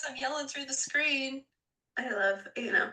I'm yelling through the screen. I love, you know.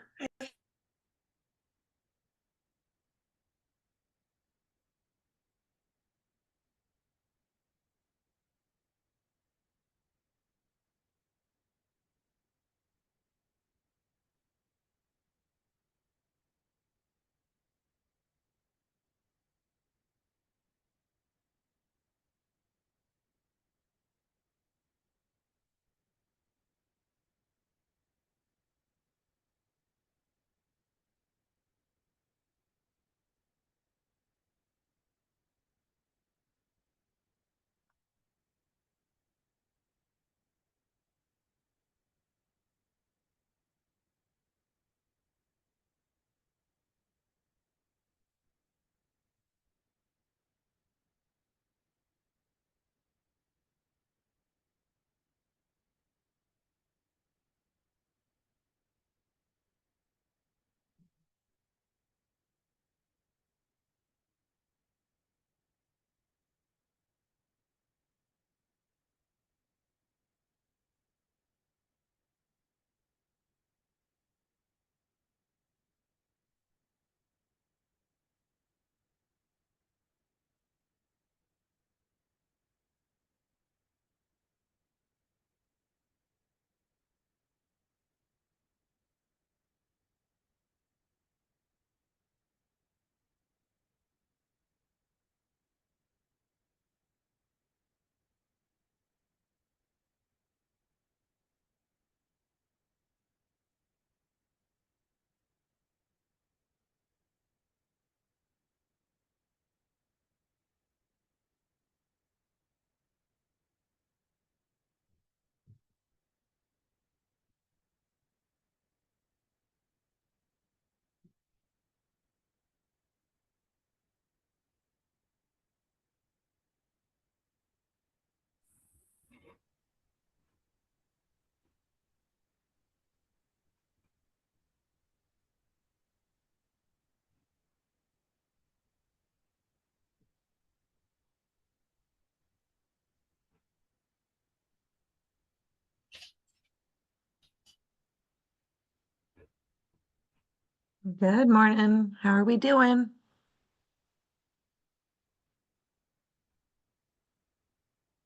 Good morning. How are we doing?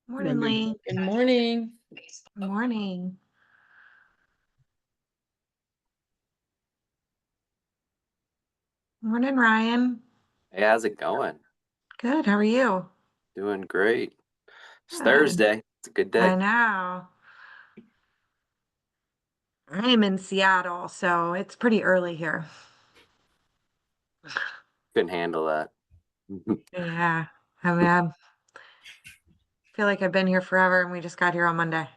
Morning, Lee. Good morning. Morning. Morning, Ryan. Hey, how's it going? Good. How are you? Doing great. It's Good. Thursday. It's a good I day. know. I'm in Seattle, so it's pretty early here. Couldn't handle that. Yeah. I mean, I feel like I've been here forever and we just got here on Monday.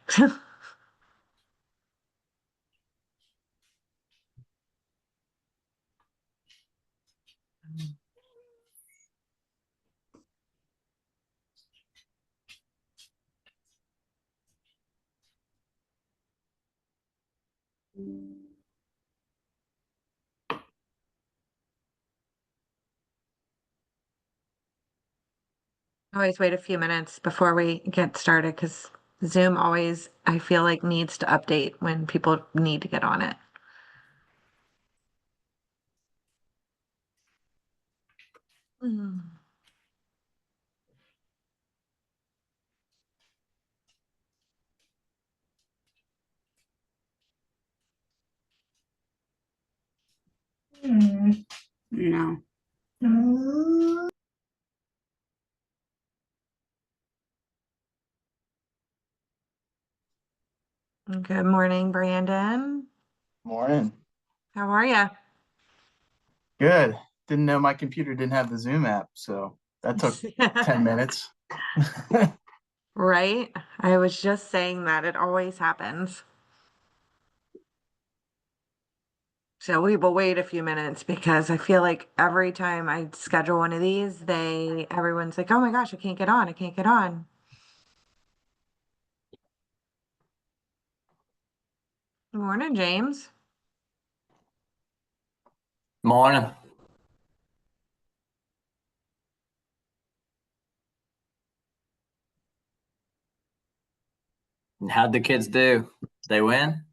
Always wait a few minutes before we get started because Zoom always, I feel like, needs to update when people need to get on it. Mm. No. Good morning, Brandon. Morning. How are you? Good. Didn't know my computer didn't have the Zoom app, so that took 10 minutes. Right? I was just saying that it always happens. So we will wait a few minutes because I feel like every time I schedule one of these, everyone's like, "Oh my gosh, I can't get on. I can't get on." Good morning, James. Morning. And how'd the kids do? They win?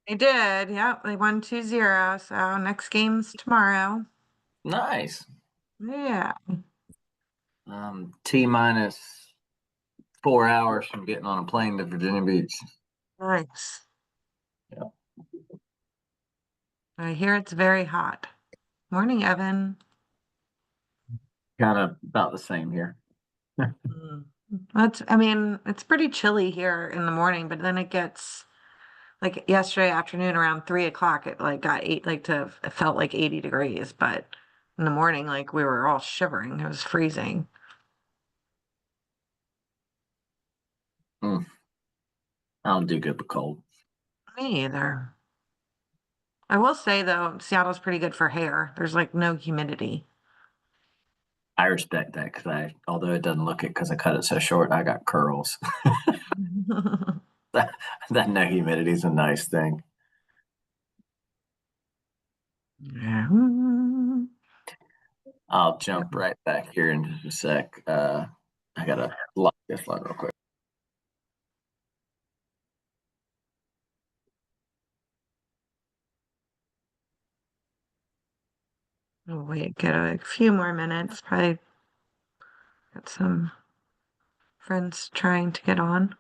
They did. Yep. They won 2-0. So next game's tomorrow. Nice. Yeah. T minus 4 hours from getting on a plane to Virginia Beach. Nice. Yep. I hear it's very hot. Morning, Evan. Kind of about the same here. Mm. I mean, it's pretty chilly here in the morning, but then it gets like yesterday afternoon around 3 o'clock, it like got it felt like 80 degrees, but in the morning, like we were all shivering. It was freezing. I don't do good with cold. Me either. I will say though, Seattle's pretty good for hair. There's like no humidity. I respect that because although it doesn't look it because I cut it so short, I got curls. that no humidity is a nice thing. Yeah. I'll jump right back here in just a sec. I gotta lock this one real quick. We'll wait, get a few more minutes. Probably got some friends trying to get on.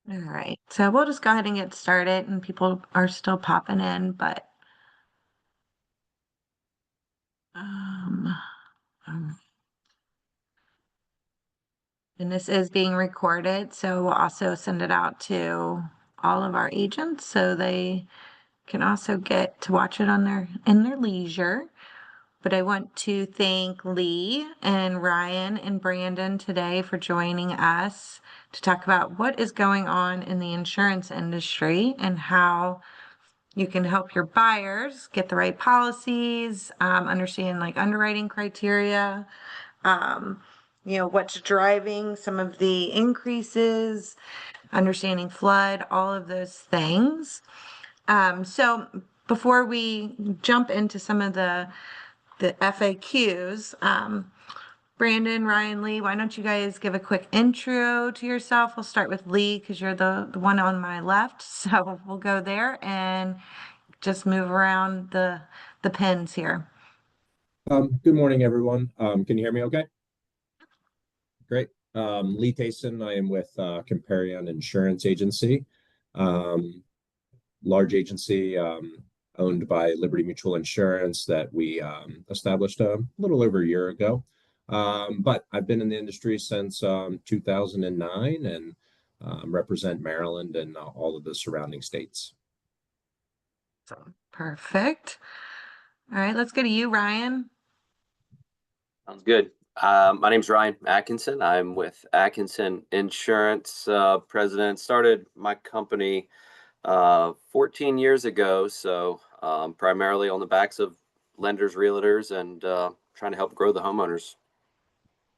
All right, so we'll just go ahead and get started, and people are still popping in, but um, um, and this is being recorded, so we'll also send it out to all of our agents so they can also get to watch it on in their leisure. But I want to thank Lee and Ryan and Brandon today for joining us to talk about what is going on in the insurance industry and how you can help your buyers get the right policies, understand like underwriting criteria, what's driving some of the increases, understanding flood, all of those things. So before we jump into some of the FAQs, Brandon, Ryan, Lee, why don't you guys give a quick intro to yourself? We'll start with Lee because you're the one on my left. So we'll go there and just move around the pins here. Good morning, everyone. Can you hear me okay? Great. Lee Tayson. I am with Comparion Insurance Agency, large agency owned by Liberty Mutual Insurance that we established a little over a year ago. But I've been in the industry since 2009 and represent Maryland and all of the surrounding states. So perfect. All right, let's go to you, Ryan. Sounds good. My name's Ryan Atkinson. I'm with Atkinson Insurance, president. Started my company 14 years ago. So primarily on the backs of lenders, realtors, and trying to help grow the homeowners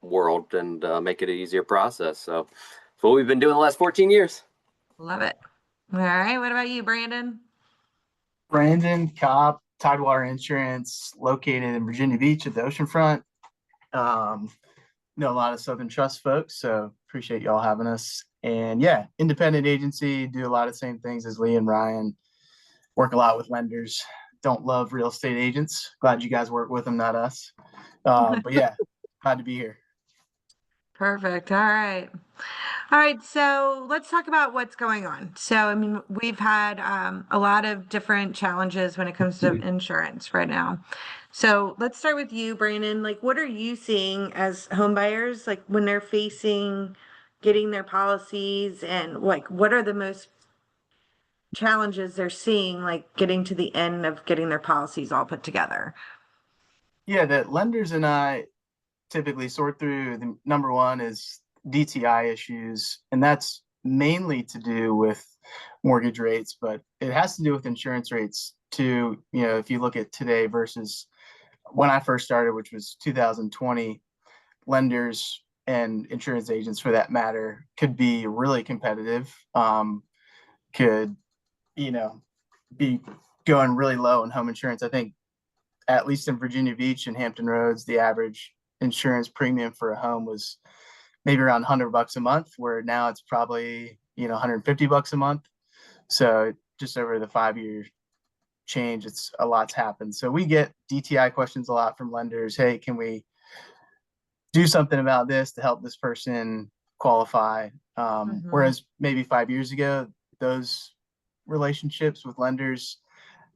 world and make it an easier process. So that's what we've been doing the last 14 years. Love it. All right. What about you, Brandon? Brandon, Kopp, Tidewater Insurance, located in Virginia Beach at the oceanfront. Know a lot of Southern Trust folks, so appreciate y'all having us. And yeah, independent agency, do a lot of the same things as Lee and Ryan. Work a lot with lenders. Don't love real estate agents. Glad you guys work with them, not us. But yeah, glad to be here. Perfect. All right. All right. So let's talk about what's going on. So, I mean, we've had a lot of different challenges when it comes to insurance right now. So let's start with you, Brandon. Like, what are you seeing as home buyers, like when they're facing getting their policies, and like, what are the most challenges they're seeing, like getting to the end of getting their policies all put together? Yeah, the lenders and I typically sort through. The number one is DTI issues, and that's mainly to do with mortgage rates, but it has to do with insurance rates too. You know, if you look at today versus when I first started, which was 2020, lenders and insurance agents for that matter could be really competitive, could, you know, be going really low in home insurance. I think at least in Virginia Beach and Hampton Roads, the average insurance premium for a home was maybe around $100 a month, where now it's probably, you know, $150 a month. So just over the 5-year change, it's a lot's happened. So we get DTI questions a lot from lenders. Hey, can we do something about this to help this person qualify? Whereas maybe 5 years ago, those relationships with lenders,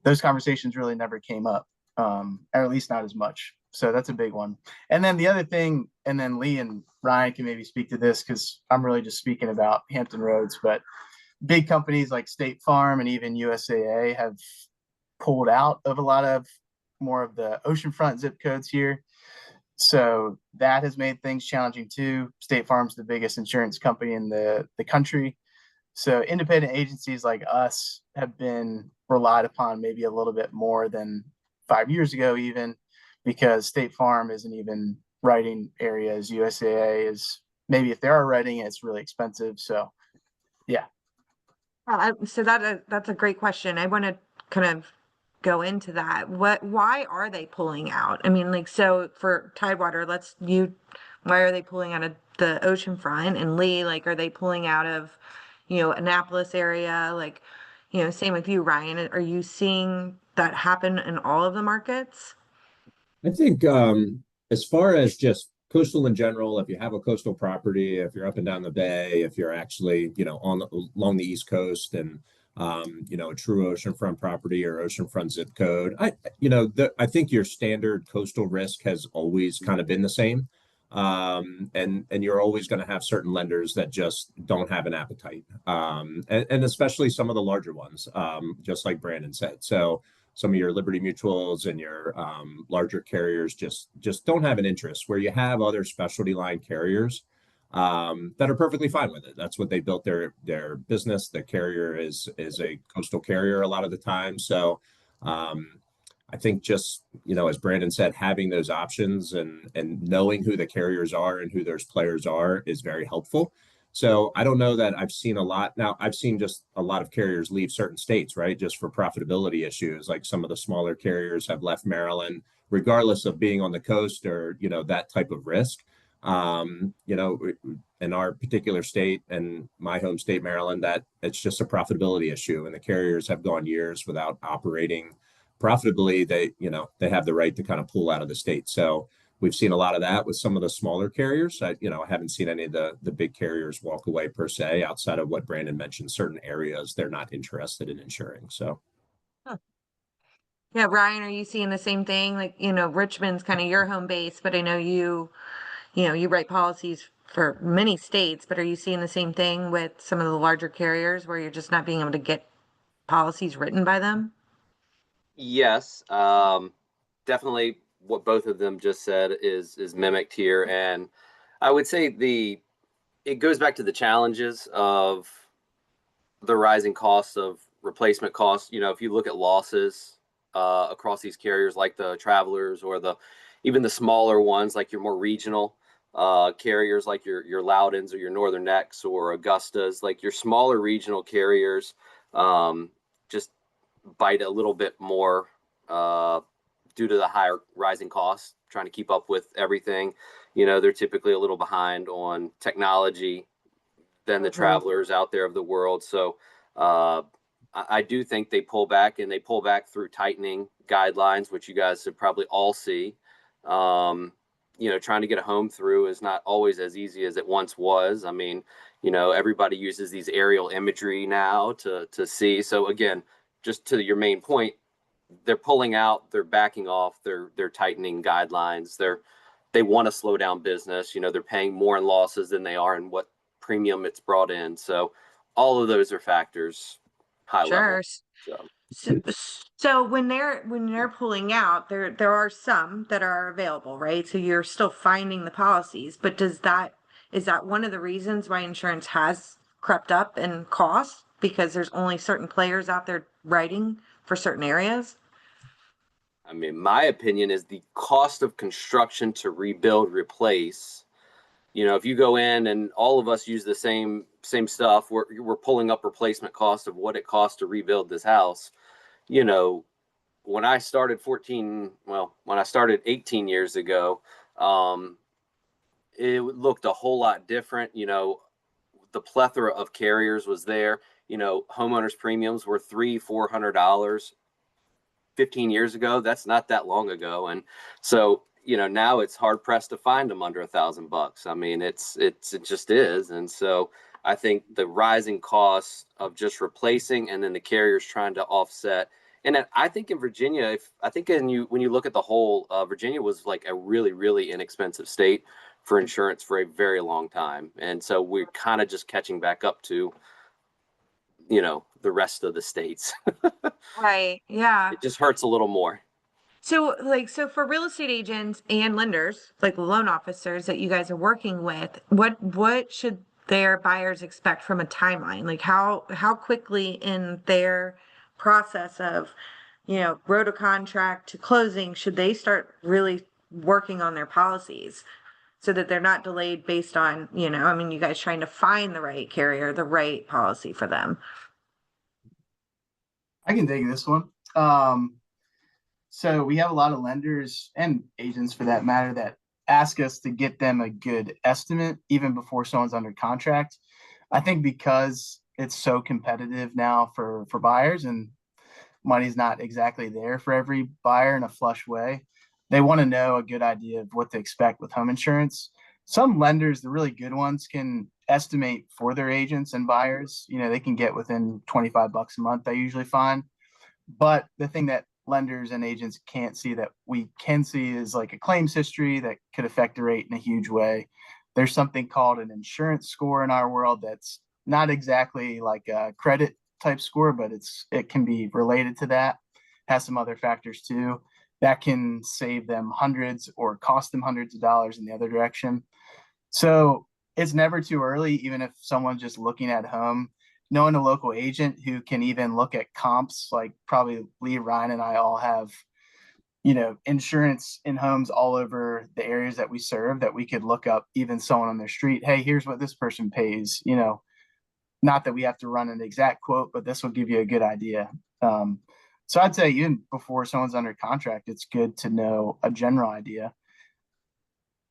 those conversations really never came up, or at least not as much. So that's a big one. And then the other thing, and then Lee and Ryan can maybe speak to this because I'm really just speaking about Hampton Roads, but big companies like State Farm and even USAA have pulled out of a lot of more of the oceanfront zip codes here. So that has made things challenging too. State Farm's the biggest insurance company in the country. So independent agencies like us have been relied upon maybe a little bit more than 5 years ago, even because State Farm isn't even writing areas. USAA is, maybe if they are writing it, it's really expensive. So yeah. So that's a great question. I want to kind of go into that. Why are they pulling out? I mean, like, so for Tidewater, why are they pulling out of the oceanfront? And Lee, like, are they pulling out of, Annapolis area? Like, same with you, Ryan. Are you seeing that happen in all of the markets? I think as far as just coastal in general, if you have a coastal property, if you're up and down the bay, if you're actually, along the East Coast and a true oceanfront property or oceanfront zip code, I think your standard coastal risk has always kind of been the same. And you're always going to have certain lenders that just don't have an appetite. And especially some of the larger ones, just like Brandon said. So some of your Liberty Mutuals and your larger carriers just don't have an interest, where you have other specialty line carriers that are perfectly fine with it. That's what they built their business. The carrier is a coastal carrier a lot of the time. So I think just, as Brandon said, having those options and knowing who the carriers are and who those players are is very helpful. So I don't know that I've seen a lot. Now, I've seen just a lot of carriers leave certain states, right? Just for profitability issues. Like some of the smaller carriers have left Maryland, regardless of being on the coast or, that type of risk. In our particular state and my home state, Maryland, that it's just a profitability issue. And the carriers have gone years without operating profitably. They have the right to kind of pull out of the state. So we've seen a lot of that with some of the smaller carriers. I haven't seen any of the big carriers walk away per se, outside of what Brandon mentioned, certain areas they're not interested in insuring. So. Huh. Yeah, Ryan, are you seeing the same thing? Like, Richmond's kind of your home base, but I know you write policies for many states, but are you seeing the same thing with some of the larger carriers where you're just not being able to get policies written by them? Yes, definitely what both of them just said is mimicked here. And I would say it goes back to the challenges of the rising costs of replacement costs. If you look at losses across these carriers like the Travelers or even the smaller ones like your more regional carriers like your Loudons or your Northern Necks or Augustas, like your smaller regional carriers, just bite a little bit more due to the higher rising costs, trying to keep up with everything. They're typically a little behind on technology than the Travelers out there of the world. So I do think they pull back, and they pull back through tightening guidelines, which you guys should probably all see. Trying to get a home through is not always as easy as it once was. I mean, everybody uses these aerial imagery now to see. So again, just to your main point, they're pulling out, they're backing off, they're tightening guidelines. They want to slow down business. They're paying more in losses than they are in what premium it's brought in. So all of those are factors high level. So when they're pulling out, there are some that are available, right? So you're still finding the policies, but is that one of the reasons why insurance has crept up in cost, because there's only certain players out there writing for certain areas? I mean, my opinion is the cost of construction to rebuild, replace. If you go in and all of us use the same stuff, we're pulling up replacement cost of what it costs to rebuild this house. When I started 18 years ago, it looked a whole lot different. The plethora of carriers was there. Homeowners premiums were $300-$400 15 years ago. That's not that long ago. And so, now it's hard pressed to find them under $1,000. I mean, it just is. And so I think the rising costs of just replacing, and then the carriers trying to offset. And I think in Virginia, when you look at the whole, Virginia was like a really, really inexpensive state for insurance for a very long time. And so we're kind of just catching back up to, the rest of the states. Right. Yeah. It just hurts a little more. So for real estate agents and lenders, like loan officers that you guys are working with, what should their buyers expect from a timeline? Like how quickly in their process of, road to contract to closing, should they start really working on their policies so that they're not delayed based on, you guys trying to find the right carrier, the right policy for them? I can take this one. So we have a lot of lenders and agents for that matter that ask us to get them a good estimate even before someone's under contract. I think because it's so competitive now for buyers, and money's not exactly there for every buyer in a flush way, they want to know a good idea of what to expect with home insurance. Some lenders, the really good ones, can estimate for their agents and buyers. They can get within $25 a month, I usually find. But the thing that lenders and agents can't see that we can see is like a claims history that could affect the rate in a huge way. There's something called an insurance score in our world that's not exactly like a credit type score, but it can be related to that. Has some other factors too that can save them hundreds or cost them hundreds of dollars in the other direction. So it's never too early, even if someone's just looking at home, knowing a local agent who can even look at comps. Like probably Lee, Ryan, and I all have, insurance in homes all over the areas that we serve, that we could look up even someone on their street. Hey, here's what this person pays, not that we have to run an exact quote, but this will give you a good idea. So I'd say even before someone's under contract, it's good to know a general idea.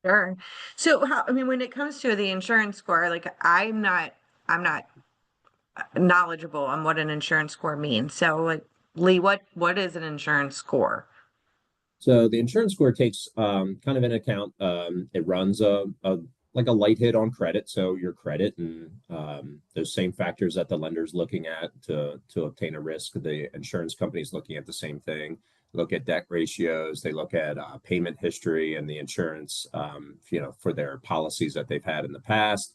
Sure. So when it comes to the insurance score, like I'm not knowledgeable on what an insurance score means. So like Lee, what is an insurance score? So the insurance score takes kind of into account, it runs like a light hit on credit. So your credit and those same factors that the lender's looking at to obtain a risk, the insurance company's looking at the same thing. Look at debt ratios. They look at payment history and the insurance, for their policies that they've had in the past.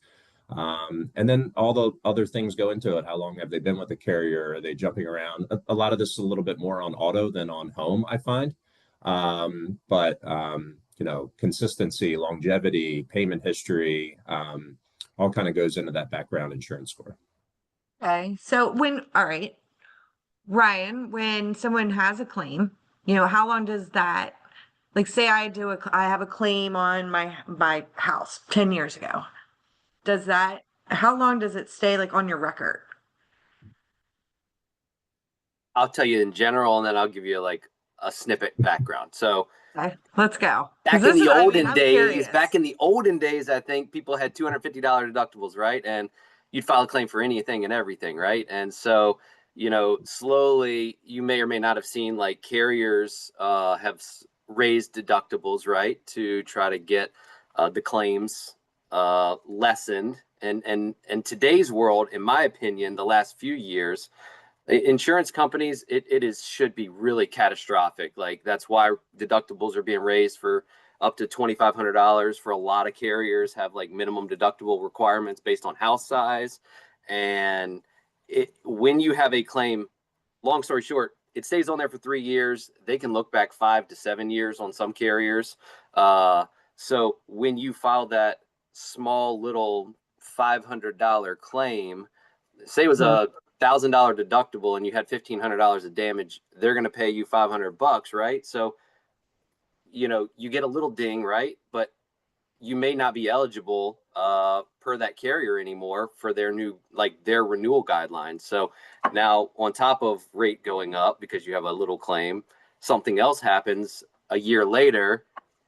And then all the other things go into it. How long have they been with the carrier? Are they jumping around? A lot of this is a little bit more on auto than on home, I find. But consistency, longevity, payment history, all kind of goes into that background insurance score. Okay. So all right, Ryan, when someone has a claim, you know, how long does that, like, say I have a claim on my house 10 years ago. How long does it stay like on your record? I'll tell you in general, and then I'll give you like a snippet background. So Okay, let's go. 'Cause back in this the is, I mean, olden I'm days, curious. I think people had $250 deductibles, right? And you'd file a claim for anything and everything, right? And so, you know, slowly, you may or may not have seen like carriers have raised deductibles, right, to try to get the claims lessened. And today's world, in my opinion, the last few years, insurance companies, it is should be really catastrophic. Like that's why deductibles are being raised for up to $2,500 for a lot of carriers have like minimum deductible requirements based on house size. And when you have a claim, long story short, it stays on there for 3 years. They can look back 5 to 7 years on some carriers. So when you file that small little $500 claim, say it was a $1,000 deductible and you had $1,500 of damage, they're going to pay you $500, right? So, you know, you get a little ding, right? But you may not be eligible per that carrier anymore for their new, like their renewal guidelines. So now on top of rate going up because you have a little claim, something else happens a year later,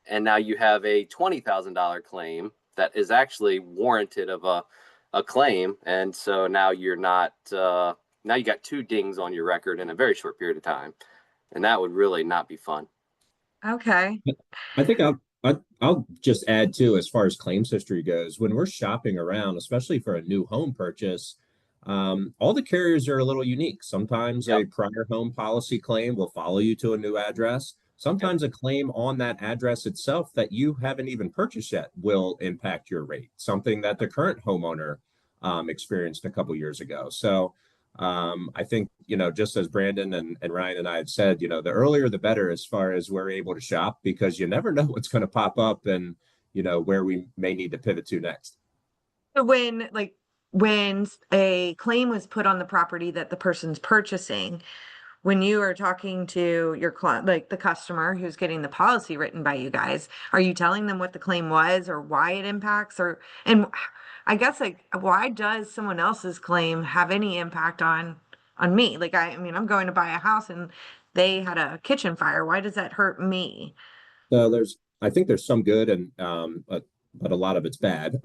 and now you have a $20,000 claim that is actually warranted of a claim. And so now you're not, now you got 2 dings on your record in a very short period of time. And that would really not be fun. Okay. I think I'll just add too, as far as claims history goes, when we're shopping around, especially for a new home purchase, all the carriers are a little unique. Sometimes Yep. a prior home policy claim will follow you to a new address. Sometimes a claim on that address itself that you haven't even purchased yet will impact your rate, something that the current homeowner experienced a couple years ago. So I think, you know, just as Brandon and Ryan and I have said, you know, the earlier the better as far as we're able to shop, because you never know what's going to pop up and, you know, where we may need to pivot to next. So when a claim was put on the property that the person's purchasing, when you are talking to your client, like the customer who's getting the policy written by you guys, are you telling them what the claim was or why it impacts, or, and I guess, like, why does someone else's claim have any impact on me? Like, I mean, I'm going to buy a house and they had a kitchen fire. Why does that hurt me? So I think there's some good and, but a lot of it's bad.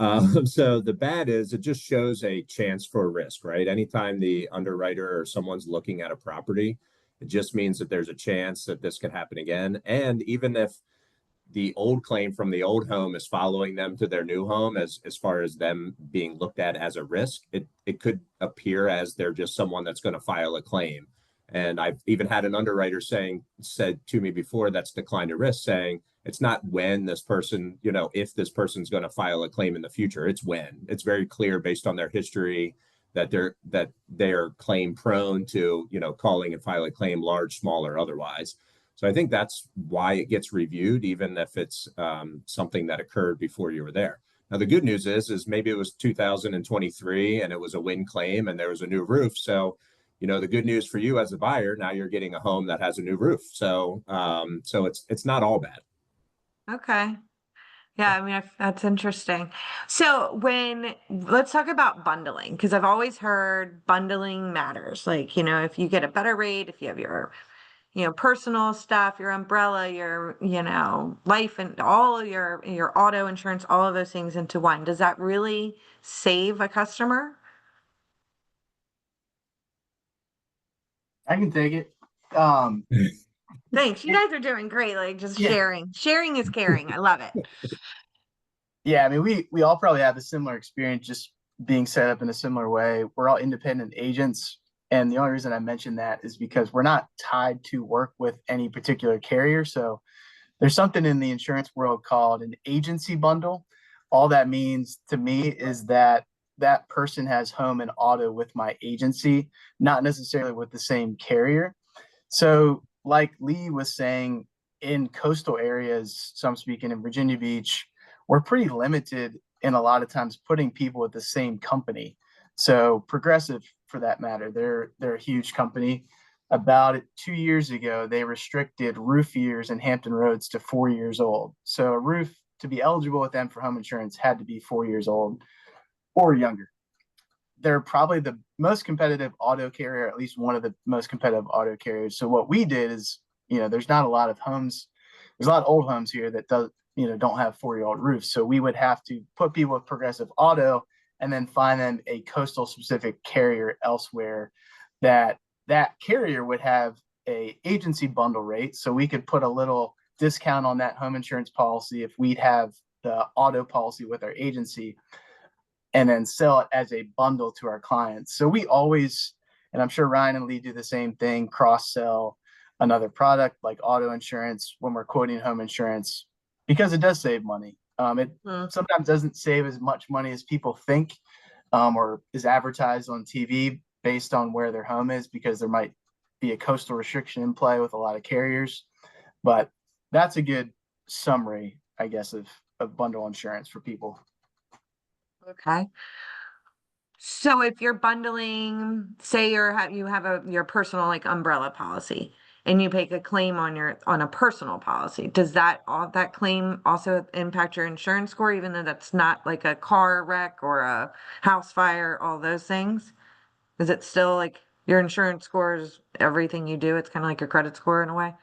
So the bad is it just shows a chance for a risk, right? Anytime the underwriter or someone's looking at a property, it just means that there's a chance that this could happen again. And even if the old claim from the old home is following them to their new home, as far as them being looked at as a risk, it could appear as they're just someone that's going to file a claim. And I've even had an underwriter said to me before, that's declined a risk, saying it's not when this person, you know, if this person's going to file a claim in the future, it's when. It's very clear based on their history that they're claim prone to, you know, calling and filing a claim, large, small, or otherwise. So I think that's why it gets reviewed, even if it's something that occurred before you were there. Now, the good news is maybe it was 2023 and it was a wind claim and there was a new roof. So, you know, the good news for you as a buyer, now you're getting a home that has a new roof. So, so it's not all bad. Okay. Yeah, I mean, that's interesting. So let's talk about bundling, because I've always heard bundling matters. Like, you know, if you get a better rate, if you have your, you know, personal stuff, your umbrella, your, you know, life and all of your auto insurance, all of those things into one, does that really save a customer? I can take it. Thanks. You guys are doing great. Like, just Yeah. sharing. Sharing is caring. I love it. Yeah, I mean, we all probably have a similar experience, just being set up in a similar way. We're all independent agents, and the only reason I mention that is because we're not tied to work with any particular carrier. So there's something in the insurance world called an agency bundle. All that means to me is that that person has home and auto with my agency, not necessarily with the same carrier. So like Lee was saying, in coastal areas, so I'm speaking in Virginia Beach, we're pretty limited in a lot of times putting people with the same company. So Progressive, for that matter, they're a huge company. about 2 years ago, they restricted roof years in Hampton Roads to 4 years old. So a roof, to be eligible with them for home insurance, had to be 4 years old or younger. They're probably the most competitive auto carrier, at least one of the most competitive auto carriers. So what we did is, there's not a lot of homes. There's a lot of old homes here that don't have 4-year-old roofs. So we would have to put people with Progressive Auto and then find them a coastal specific carrier elsewhere that carrier would have a agency bundle rate. So we could put a little discount on that home insurance policy if we'd have the auto policy with our agency, and then sell it as a bundle to our clients. So we always, and I'm sure Ryan and Lee do the same thing, cross-sell another product like auto insurance when we're quoting home insurance, because it does save money. It sometimes doesn't save as much money as people think, or is advertised on TV based on where their home is, because there might be a coastal restriction in play with a lot of carriers. But that's a good summary, I guess, of bundle insurance for people. Okay. So if you're bundling, say you have your personal like umbrella policy and you make a claim on a personal policy, does that claim also impact your insurance score, even though that's not like a car wreck or a house fire, all those things? Is it still like your insurance score is everything you do? It's kind of like your credit score in a way.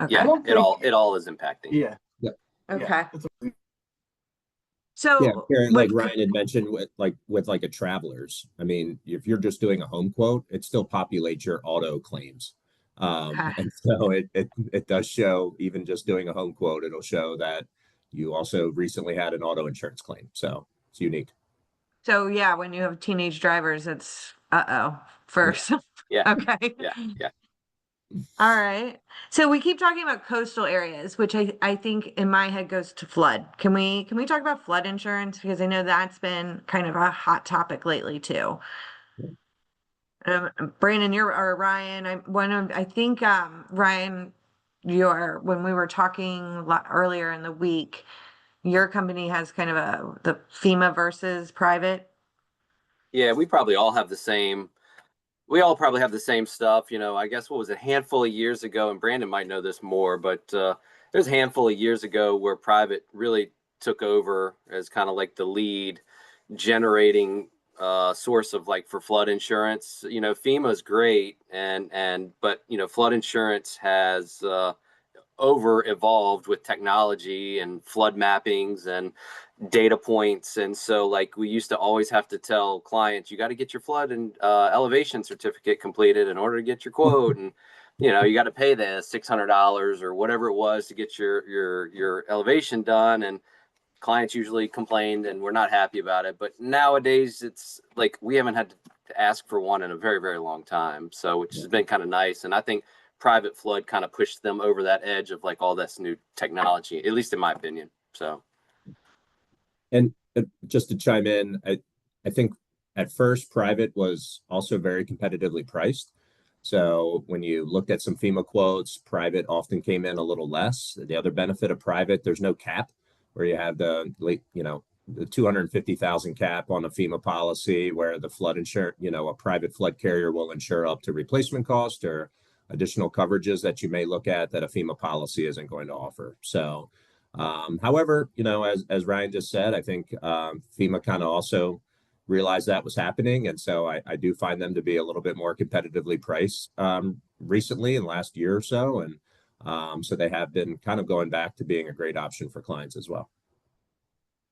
Okay. Yeah, it all is impacting. Yeah. Okay. Yeah. So Karen, like Ryan had mentioned with like a traveler's, I mean, if you're just doing a home quote, it still populates your auto claims. And so it does show, even just doing a home quote, it'll show that you also recently had an auto insurance claim. So it's unique. So yeah, when you have teenage drivers, it's first. Yeah. Okay. Yeah. All right. So we keep talking about coastal areas, which I think in my head goes to flood. Can we talk about flood insurance? Because I know that's been kind of a hot topic lately too. Brandon, or Ryan, I think Ryan, when we were talking earlier in the week, your company has kind of the FEMA versus private. Yeah, we all probably have the same stuff. I guess what was a handful of years ago, and Brandon might know this more, but there's a handful of years ago where private really took over as kind of like the lead generating source of like for flood insurance. FEMA is great, but flood insurance has over evolved with technology and flood mappings and data points. And so like we used to always have to tell clients, you got to get your flood and elevation certificate completed in order to get your quote. And, you got to pay the $600 or whatever it was to get your elevation done. And clients usually complained and we're not happy about it. But nowadays it's like, we haven't had to ask for one in a very, very long time. So, which has been kind of nice. And I think private flood kind of pushed them over that edge of like all this new technology, at least in my opinion. So. And just to chime in, I think at first private was also very competitively priced. So when you looked at some FEMA quotes, private often came in a little less. The other benefit of private, there's no cap where you have the 250,000 cap on a FEMA policy, where the flood insurance, a private flood carrier will insure up to replacement cost or additional coverages that you may look at that a FEMA policy isn't going to offer. So, however, as Ryan just said, I think FEMA kind of also realized that was happening. And so I do find them to be a little bit more competitively priced recently in the last year or so. And so they have been kind of going back to being a great option for clients as well.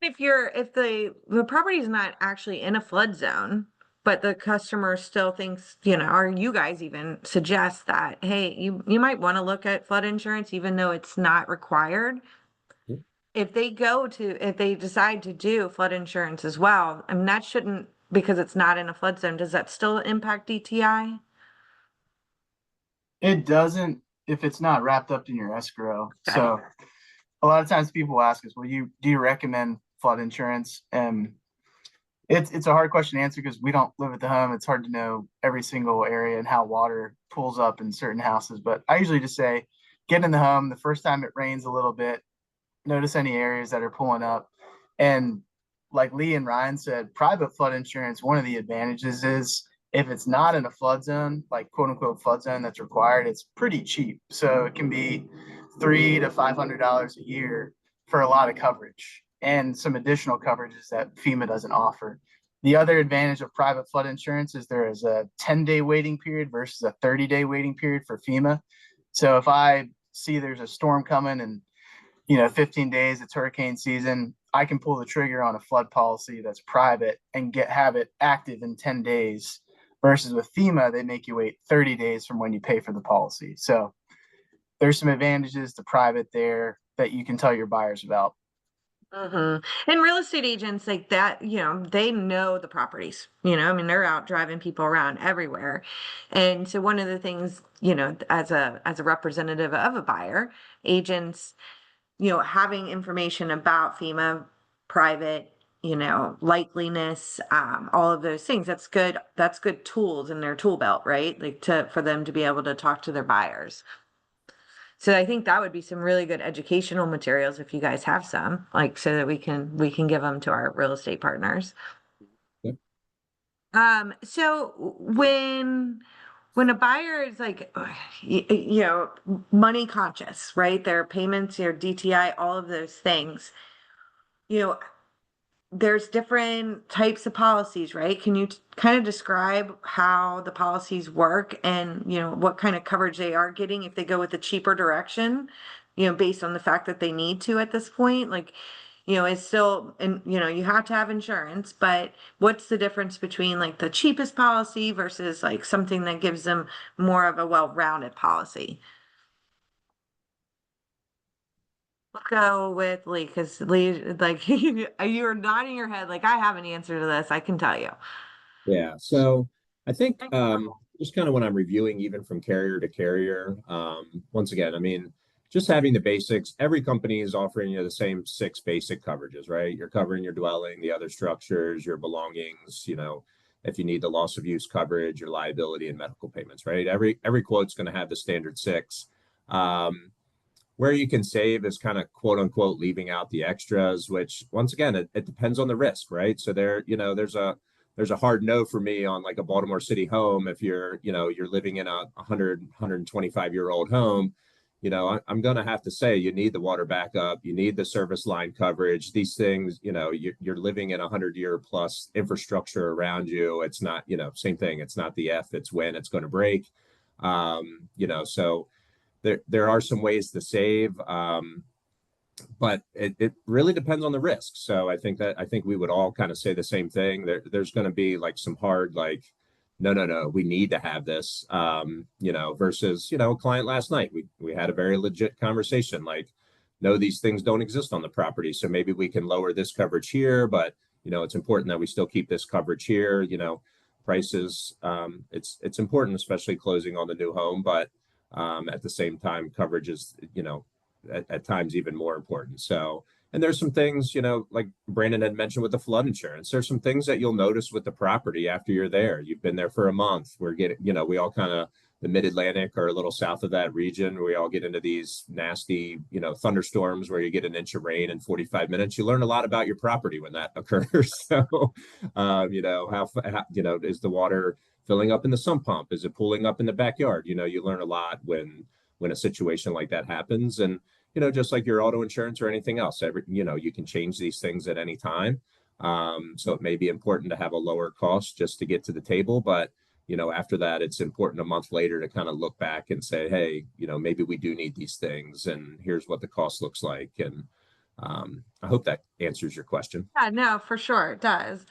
If the property is not actually in a flood zone, but the customer still thinks, or you guys even suggest that, hey, you might want to look at flood insurance, even though it's not required. Yeah. If they decide to do flood insurance as well, I mean, that shouldn't, because it's not in a flood zone, does that still impact DTI? It doesn't if it's not wrapped up in your escrow. Okay. So a lot of times people ask us, well, do you recommend flood insurance? And it's a hard question to answer because we don't live at the home. It's hard to know every single area and how water pulls up in certain houses. But I usually just say, get in the home. The first time it rains a little bit, notice any areas that are pulling up. And like Lee and Ryan said, private flood insurance, one of the advantages is If it's not in a flood zone, like quote unquote flood zone that's required, it's pretty cheap. So it can be $300 to $500 a year for a lot of coverage and some additional coverages that FEMA doesn't offer. The other advantage of private flood insurance is there is a 10-day waiting period versus a 30-day waiting period for FEMA. So if I see there's a storm coming and 15 days, it's hurricane season, I can pull the trigger on a flood policy that's private and have it active in 10 days versus with FEMA, they make you wait 30 days from when you pay for the policy. So there's some advantages to private there that you can tell your buyers about. And real estate agents like that, they know the properties, I mean, they're out driving people around everywhere. And so one of the things, as a representative of a buyer, agents, having information about FEMA, private, likeliness, all of those things, that's good. That's good tools in their tool belt, right? Like for them to be able to talk to their buyers. So I think that would be some really good educational materials if you guys have some, like, so that we can give them to our real estate partners. Yep. So when a buyer is like, money conscious, right? Their payments, your DTI, all of those things, there's different types of policies, right? Can you kind of describe how the policies work and, what kind of coverage they are getting if they go with the cheaper direction, based on the fact that they need to at this point? Like, it's still, and, you have to have insurance, but what's the difference between like the cheapest policy versus like something that gives them more of a well-rounded policy? Go with Lee, because Lee, like, you are nodding your head like I have an answer to this, I can tell you. Yeah. So I think just kind of when I'm reviewing even from carrier to carrier, once again, I mean, just having the basics, every company is offering you the same 6 basic coverages, right? You're covering your dwelling, the other structures, your belongings, if you need the loss of use coverage, your liability and medical payments, right? Every quote's going to have the standard 6. Where you can save is kind of quote unquote leaving out the extras, which once again, it depends on the risk, right? So there's a hard no for me on like a Baltimore City home. If you're living in a 125-year-old home, I'm going to have to say you need the water backup, you need the service line coverage. These things, you're living in 100-year plus infrastructure around you. It's not, same thing. It's not the F, it's when it's going to break. So there are some ways to save, but it really depends on the risk. So I think we would all kind of say the same thing. There's going to be like some hard, like, no, we need to have this, versus, a client last night, we had a very legit conversation, like, no, these things don't exist on the property. So maybe we can lower this coverage here, but, it's important that we still keep this coverage here, prices. It's important, especially closing on the new home, but at the same time, coverage is, at times even more important. So, and there's some things, like Brandon had mentioned with the flood insurance, there's some things that you'll notice with the property after you're there. You've been there for a month. We're getting, we all kind of, the mid-Atlantic or a little south of that region, we all get into these nasty, thunderstorms where you get an inch of rain in 45 minutes. You learn a lot about your property when that occurs. So, how is the water filling up in the sump pump? Is it pooling up in the backyard? You learn a lot when a situation like that happens. And, just like your auto insurance or anything else, you can change these things at any time. So it may be important to have a lower cost just to get to the table. But, after that, it's important a month later to kind of look back and say, hey, maybe we do need these things and here's what the cost looks like. And I hope that answers your question. Yeah, no, for sure it does.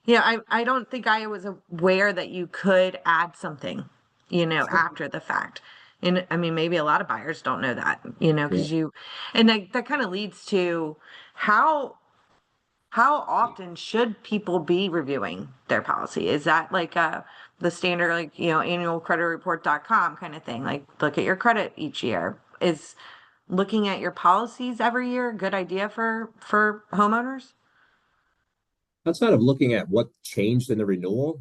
I don't think I was aware that you could add something, after the fact. And I mean, maybe a lot of buyers don't know that, because and that kind of leads to how often should people be reviewing their policy? Is that like the standard, like, annualcreditreport.com kind of thing? Like, look at your credit each year. Is looking at your policies every year a good idea for homeowners? Outside of looking at what changed in the renewal,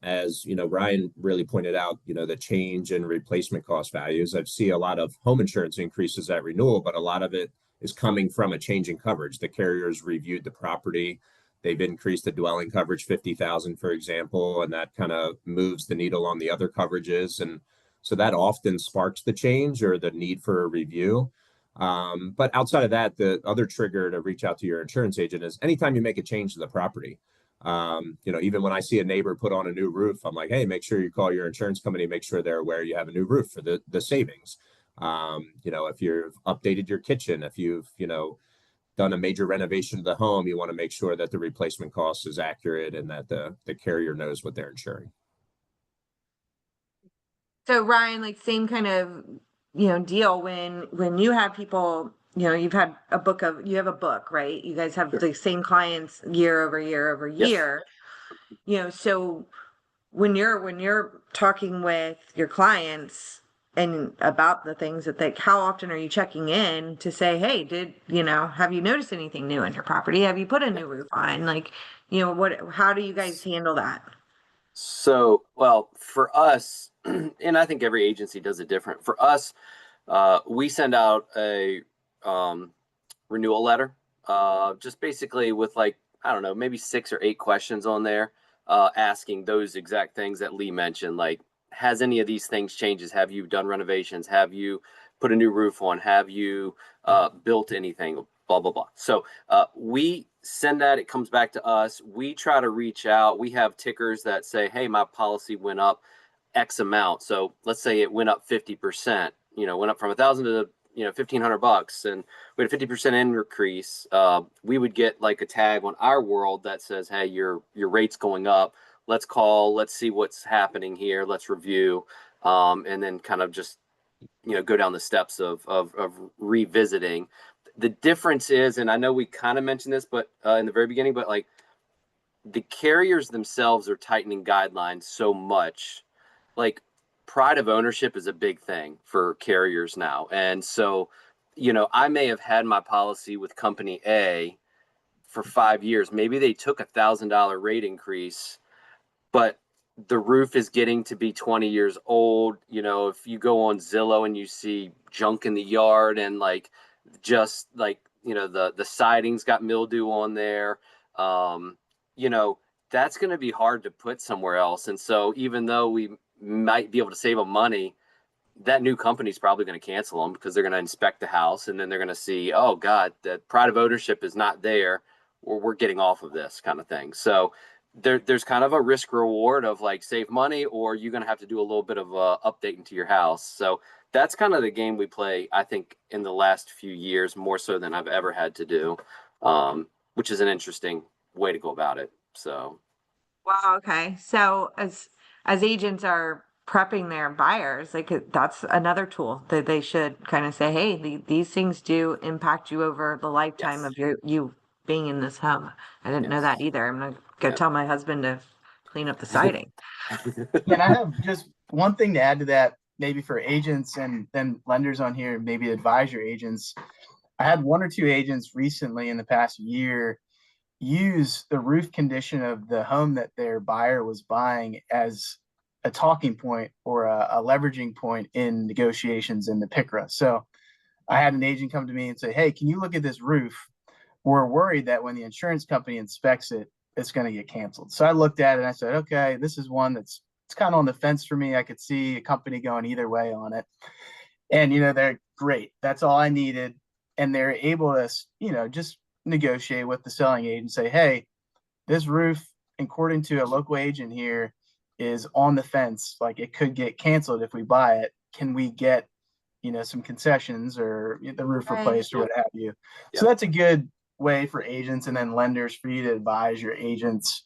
as Ryan really pointed out, the change in replacement cost values. I see a lot of home insurance increases at renewal, but a lot of it is coming from a change in coverage. The carriers reviewed the property. they've increased the dwelling coverage 50,000, for example, and that kind of moves the needle on the other coverages. And so that often sparks the change or the need for a review. But outside of that, the other trigger to reach out to your insurance agent is anytime you make a change to the property. Even when I see a neighbor put on a new roof, I'm like, hey, make sure you call your insurance company, make sure they're aware you have a new roof for the savings. If you've updated your kitchen, if you've, done a major renovation to the home, you want to make sure that the replacement cost is accurate and that the carrier knows what they're insuring. So Ryan, like same kind of, deal when you have people, you have a book, right? You guys have the same clients year over year over year. So when you're talking with your clients and about the things that how often are you checking in to say, hey, have you noticed anything new in your property? Have you put a new roof on? Like, how do you guys handle that? So, well, for us, and I think every agency does it different. For us, we send out a renewal letter, just basically with like, I don't know, maybe 6 or 8 questions on there, asking those exact things that Lee mentioned, like, has any of these things changes? Have you done renovations? Have you put a new roof on? Have you built anything? Blah, blah, blah. So we send that. It comes back to us. We try to reach out. We have tickers that say, hey, my policy went up X amount. So let's say it went up 50%, went up from 1,000 to $1,500, and we had a 50% increase. We would get like a tag on our world that says, hey, your rate's going up. Let's call, let's see what's happening here. Let's review, and then kind of just, go down the steps of revisiting. The difference is, and I know we kind of mentioned this, but in the very beginning, but like the carriers themselves are tightening guidelines so much. Like pride of ownership is a big thing for carriers now. And so, I may have had my policy with company A for 5 years. Maybe they took $1,000 rate increase, but the roof is getting to be 20 years old. If you go on Zillow and you see junk in the yard and like, just like, the siding's got mildew on there, that's going to be hard to put somewhere else. And so even though we might be able to save them money, that new company's probably going to cancel them because they're going to inspect the house and then they're going to see, oh God, the pride of ownership is not there, or we're getting off of this kind of thing. So there's kind of a risk reward of like save money, or you're going to have to do a little bit of a update into your house. So that's kind of the game we play, I think, in the last few years, more so than I've ever had to do, which is an interesting way to go about it. So. Wow. Okay. So as agents are prepping their buyers, like that's another tool that they should kind of say, hey, these things do impact you over the lifetime of you being in this home. I didn't know that either. I'm gonna go tell my husband to clean up the siding. And I have just one thing to add to that, maybe for agents and then lenders on here, maybe advise your agents. I had 1 or 2 agents recently in the past year use the roof condition of the home that their buyer was buying as a talking point or a leveraging point in negotiations in the PICRA. So I had an agent come to me and say, hey, can you look at this roof? We're worried that when the insurance company inspects it, it's going to get canceled. So I looked at it and I said, okay, this is one it's kind of on the fence for me. I could see a company going either way on it. And, they're great. That's all I needed. And they're able to, just negotiate with the selling agent, say, hey, this roof, according to a local agent here, is on the fence. Like it could get canceled if we buy it. Can we get, some concessions or the roof replaced or what have you? Yeah. So that's a good way for agents and then lenders for you to advise your agents.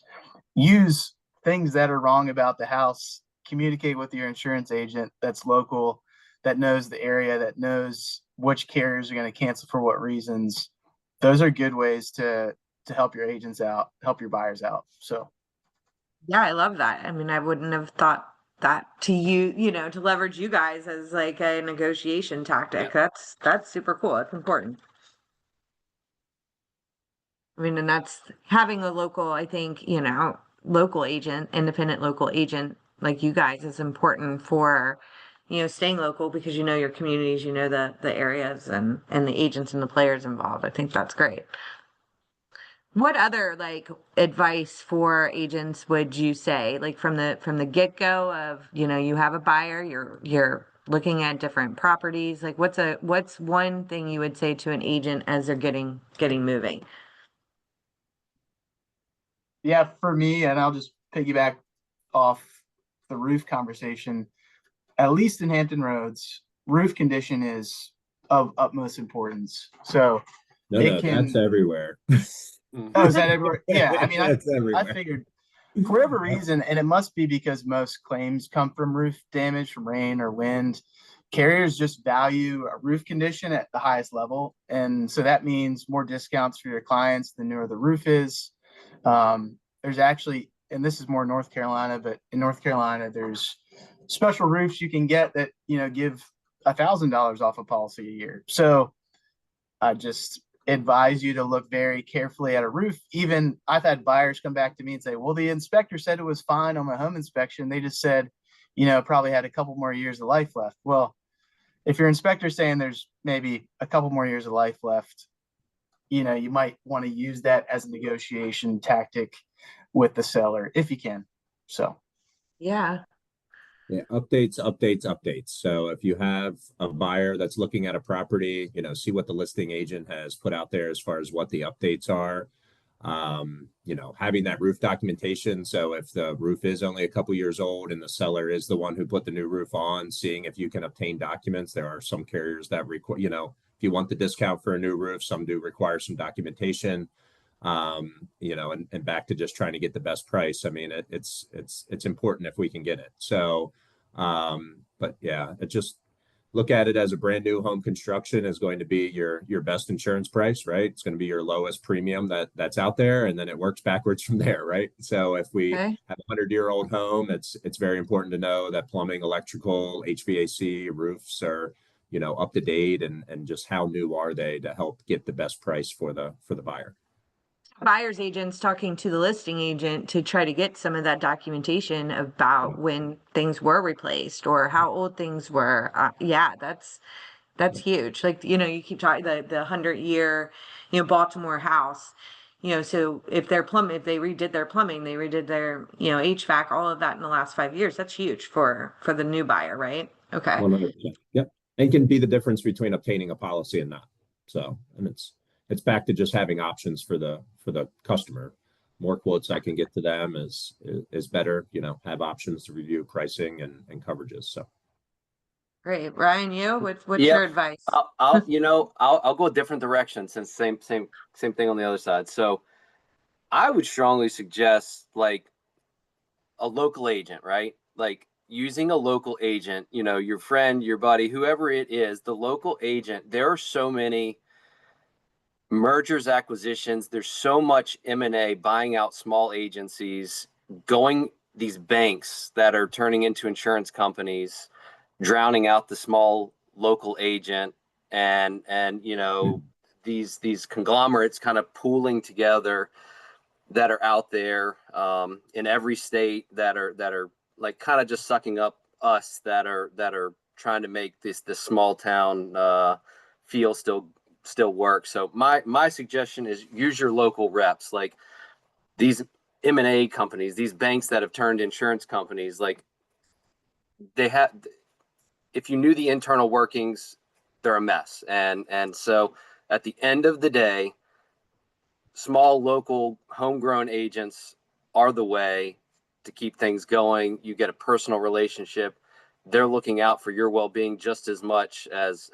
Use things that are wrong about the house. Communicate with your insurance agent that's local, that knows the area, that knows which carriers are going to cancel for what reasons. Those are good ways to help your agents out, help your buyers out. So. Yeah, I love that. I mean, I wouldn't have thought that to leverage you guys as like a negotiation tactic. Yeah. That's super cool. It's important. I mean, and that's having a local, I think, local agent, independent local agent like you guys is important for, staying local because your communities, the areas and the agents and the players involved. I think that's great. What other like advice for agents would you say, like from the get-go of, you have a buyer, you're looking at different properties, like what's one thing you would say to an agent as they're getting moving? Yeah, for me, and I'll just piggyback off the roof conversation, at least in Hampton Roads, roof condition is of utmost importance. So No, it no, that's can, everywhere. oh, is that everywhere? Yeah, I mean, That's I everywhere. figured for whatever reason, and it must be because most claims come from roof damage from rain or wind. Carriers just value a roof condition at the highest level. And so that means more discounts for your clients the newer the roof is. There's actually, and this is more North Carolina, but in North Carolina, there's special roofs you can get that, give $1,000 off a policy a year. So I just advise you to look very carefully at a roof. Even I've had buyers come back to me and say, well, the inspector said it was fine on my home inspection. They just said, probably had a couple more years of life left. Well, if your inspector's saying there's maybe a couple more years of life left, you might want to use that as a negotiation tactic with the seller if you can. So, Yeah. Yeah, updates. So if you have a buyer that's looking at a property, see what the listing agent has put out there as far as what the updates are. Having that roof documentation. So if the roof is only a couple years old and the seller is the one who put the new roof on, seeing if you can obtain documents. There are some carriers that require, if you want the discount for a new roof, some do require some documentation. And back to just trying to get the best price. I mean, it's important if we can get it. So, but yeah, it just look at it as a brand new home construction is going to be your best insurance price, right? It's going to be your lowest premium that's out there, and then it works backwards from there, right? So if we Okay. have a 100-year-old home, it's very important to know that plumbing, electrical, HVAC, roofs are up to date, and just how new are they to help get the best price for the buyer. Buyer's agents talking to the listing agent to try to get some of that documentation about when things were replaced or how old things were. Yeah, that's huge. Like, you keep talking the 100-year, Baltimore house. So if if they redid their plumbing, they redid their, HVAC, all of that in the last 5 years, that's huge for the new buyer, right? Okay. 100%. Yep. And can be the difference between obtaining a policy and not. So, and it's back to just having options for the customer. More quotes I can get to them is better, have options to review pricing and coverages. So Great. Ryan, what's Yep. your advice? I'll go a different direction since same thing on the other side. So I would strongly suggest like a local agent, right? Like using a local agent, your friend, your buddy, whoever it is, the local agent. There are so many mergers, acquisitions. There's so much M&A buying out small agencies, going these banks that are turning into insurance companies, drowning out the small local agent, and these conglomerates kind of pooling together that are out there in every state that are like kind of just sucking up us that are trying to make this small town feel still work. So my suggestion is use your local reps, like these M&A companies, these banks that have turned insurance companies. Like they have, if you knew the internal workings, they're a mess. And so at the end of the day, small local homegrown agents are the way to keep things going. You get a personal relationship. They're looking out for your well-being just as much as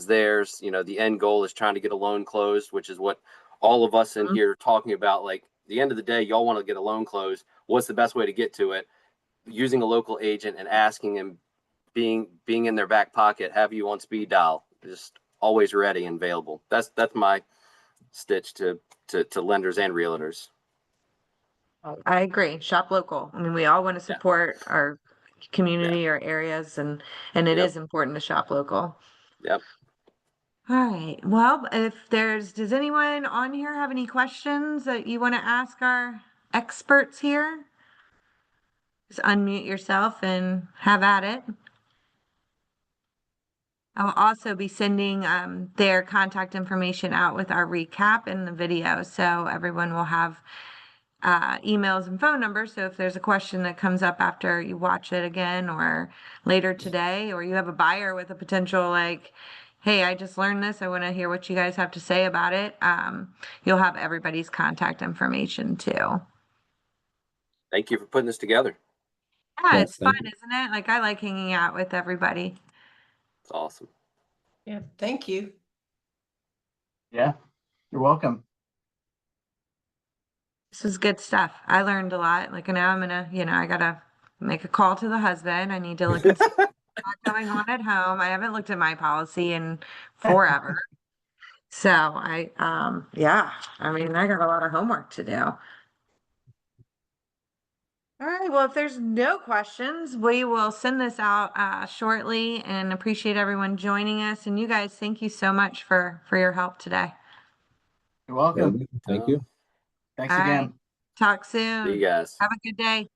theirs. The end goal is trying to get a loan closed, which is what all of us in Mhm. here are talking about. Like the end of the day, y'all want to get a loan closed. What's the best way to get to it? Using a local agent and asking him, being in their back pocket, have you on speed dial, just always ready and available. That's my stitch to lenders and realtors. I agree. Shop local. I mean, we all want to Yeah. support our community or areas, and it Yep. is important to shop local. Yep. All right. Well, does anyone on here have any questions that you want to ask our experts here? Just unmute yourself and have at it. I'll also be sending their contact information out with our recap in the video, so everyone will have emails and phone numbers. So if there's a question that comes up after you watch it again or later today, or you have a buyer with a potential like, hey, I just learned this, I want to hear what you guys have to say about it, you'll have everybody's contact information too. Thank you for putting this together. Yeah, Yes, it's fun, thank you. isn't it? Like, I like hanging out with everybody. It's awesome. Yeah, thank you. Yeah, you're welcome. This is good stuff. I learned a lot. Like now I'm gonna, I gotta make a call to the husband. I need to look and see what's going on at home. I haven't looked at my policy in forever. So yeah, I mean, I got a lot of homework to do. All right, well, if there's no questions, we will send this out shortly, and appreciate everyone joining us. And you guys, thank you so much for your help today. You're welcome. Thank you. Thanks All right. again. Talk See you soon. guys. Have a good day.